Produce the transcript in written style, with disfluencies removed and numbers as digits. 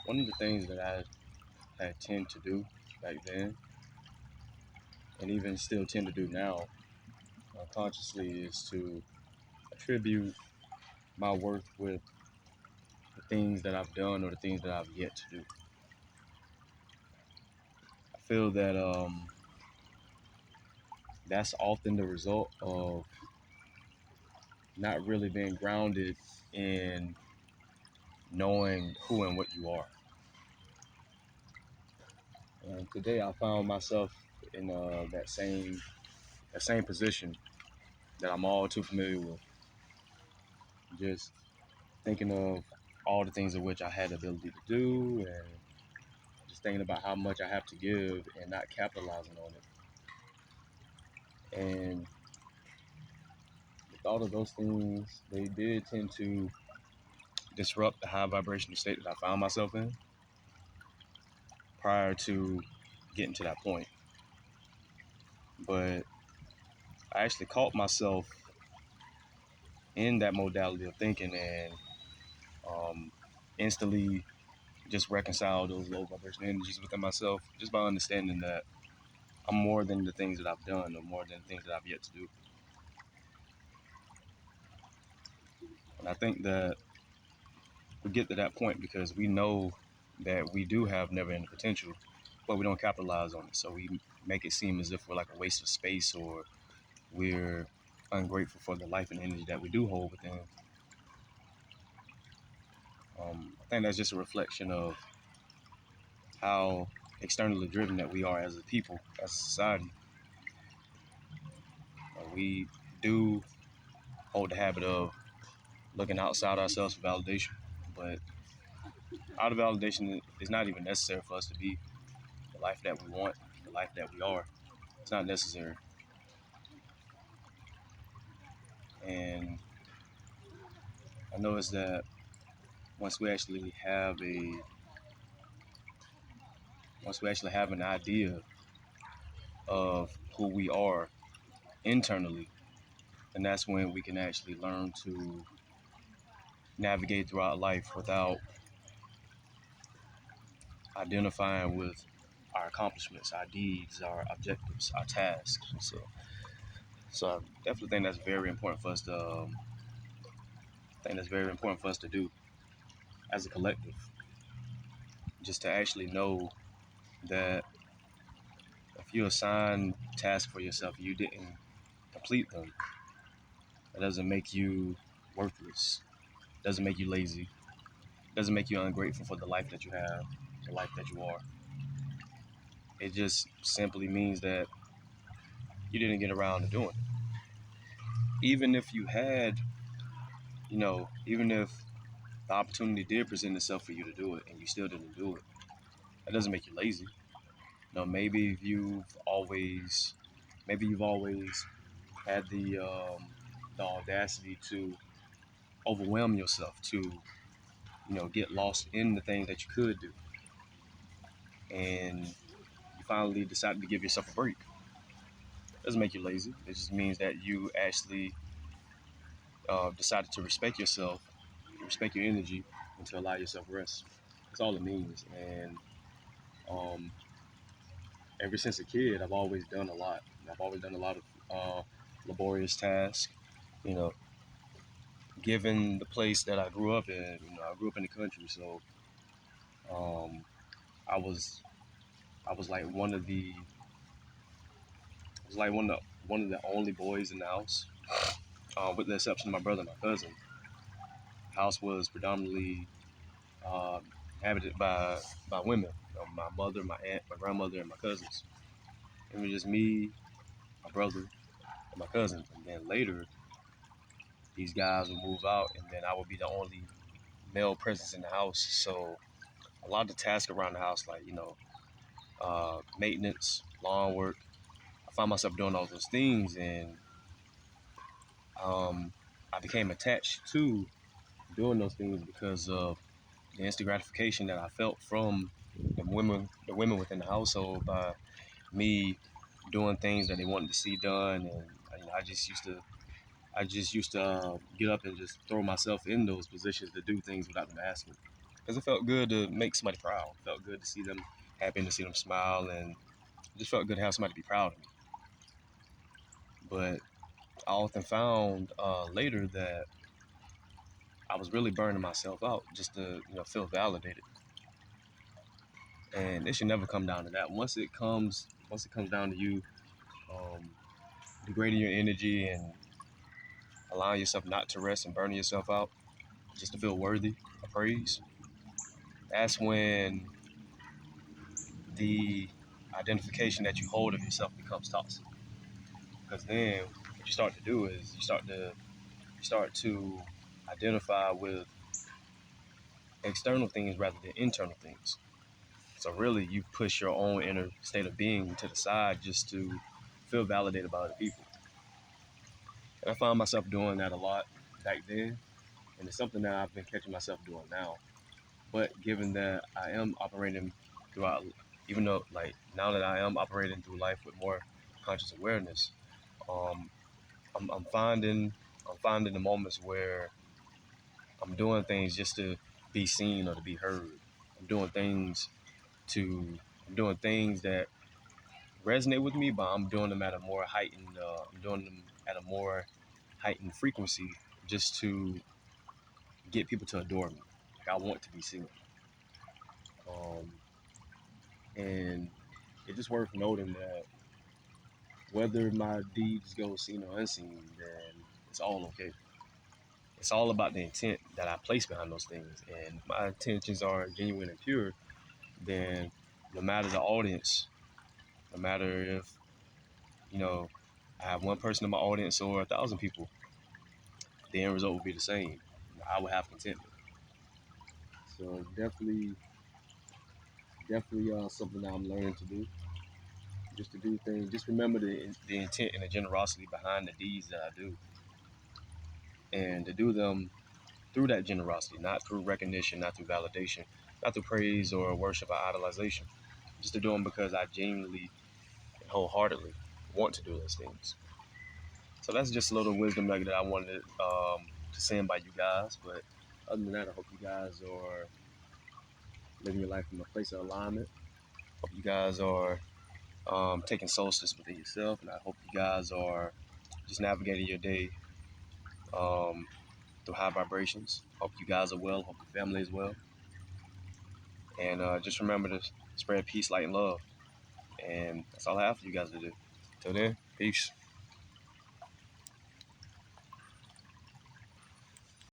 One of the things that I had tend to do back then, and even still tend to do now, consciously, is to attribute my worth with the things that I've done or the things that I've yet to do. I feel that that's often the result of not really being grounded in knowing who and what you are. And today I found myself in that same position that I'm all too familiar with. Just thinking of all the things in which I had the ability to do, and just thinking about how much I have to give and not capitalizing on it. And the thought of those things, they did tend to disrupt the high vibrational state that I found myself in prior to getting to that point. But I actually caught myself in that modality of thinking, and um, instantly just reconcile those low vibrational energies within myself just by understanding that I'm more than the things that I've done or more than the things that I've yet to do. And I think that we get to that point because we know that we do have never-ending potential, but we don't capitalize on it. So we make it seem as if we're like a waste of space, or we're ungrateful for the life and energy that we do hold within. I think that's just a reflection of how externally driven that we are as a people, as a society. We do hold the habit of looking outside ourselves for validation, but our validation is not even necessary for us to be the life that we want, the life that we are. It's not necessary. And I noticed that once we actually have an idea of who we are internally, and that's when we can actually learn to navigate throughout life without identifying with our accomplishments, our deeds, our objectives, our tasks. So I definitely think that's very important for us to. I think that's very important for us to do as a collective, just to actually know that if you assign tasks for yourself, you didn't complete them. That doesn't make you worthless. Doesn't make you lazy. Doesn't make you ungrateful for the life that you have, the life that you are. It just simply means that you didn't get around to doing it. Even if you had, even if the opportunity did present itself for you to do it and you still didn't do it, that doesn't make you lazy. Maybe you've always had the audacity to overwhelm yourself, to get lost in the things that you could do, and you finally decided to give yourself a break. It doesn't make you lazy. It just means that you actually decided to respect yourself, respect your energy, and to allow yourself rest. That's all it means. And um, ever since a kid, I've always done a lot. I've always done a lot of laborious tasks. You know, given the place that I grew up in, I grew up in the country, so um, I was I was like one of the only boys in the house, with the exception of my brother and my cousin. The house was predominantly uh, inhabited by women. My mother, my aunt, my grandmother, and my cousins. It was just me, my brother, and my cousin. And then later, these guys would move out, and then I would be the only male presence in the house. So a lot of the tasks around the house, like maintenance, lawn work, I found myself doing all those things, and I became attached to doing those things because of the instant gratification that I felt from the women within the household by me doing things that they wanted to see done, and I just used to get up and just throw myself in those positions to do things without them asking. because it felt good to make somebody proud. It felt good to see them happy and to see them smile, and it just felt good to have somebody be proud of me. But I often found later that I was really burning myself out just to feel validated, and it should never come down to that. Once it comes down to you um, degrading your energy and allowing yourself not to rest and burning yourself out just to feel worthy of praise, that's when the identification that you hold of yourself becomes toxic. Because then what you start to do is you start to identify with external things rather than internal things. So really, you push your own inner state of being to the side just to feel validated by other people. And I found myself doing that a lot back then, and it's something that I've been catching myself doing now. But given that I am operating throughout, even though like now that I am operating through life with more conscious awareness, um, I'm finding the moments where I'm doing things just to be seen or to be heard. I'm doing things to I'm doing things that resonate with me, but I'm doing them at a more heightened. I'm doing them at a more heightened frequency just to get people to adore me. Like I want to be seen, um, and it's just worth noting that whether my deeds go seen or unseen, then it's all okay. It's all about the intent that I place behind those things, and if my intentions are genuine and pure, then no matter the audience, no matter if I have one person in my audience or 1,000 people, the end result will be the same. I will have contentment. So definitely something that I'm learning to do. Just to do things. Just remember the intent and the generosity behind the deeds that I do, and to do them through that generosity, not through recognition, not through validation, not through praise or worship or idolization. Just to do them because I genuinely and wholeheartedly want to do those things. So that's just a little wisdom nugget that I wanted to send by you guys. But other than that, I hope you guys are living your life from a place of alignment. Hope you guys are taking solstice within yourself, and I hope you guys are just navigating your day um, through high vibrations. Hope you guys are well. Hope your family is well, and just remember to spread peace, light, and love. And that's all I have for you guys to do. Till then, peace.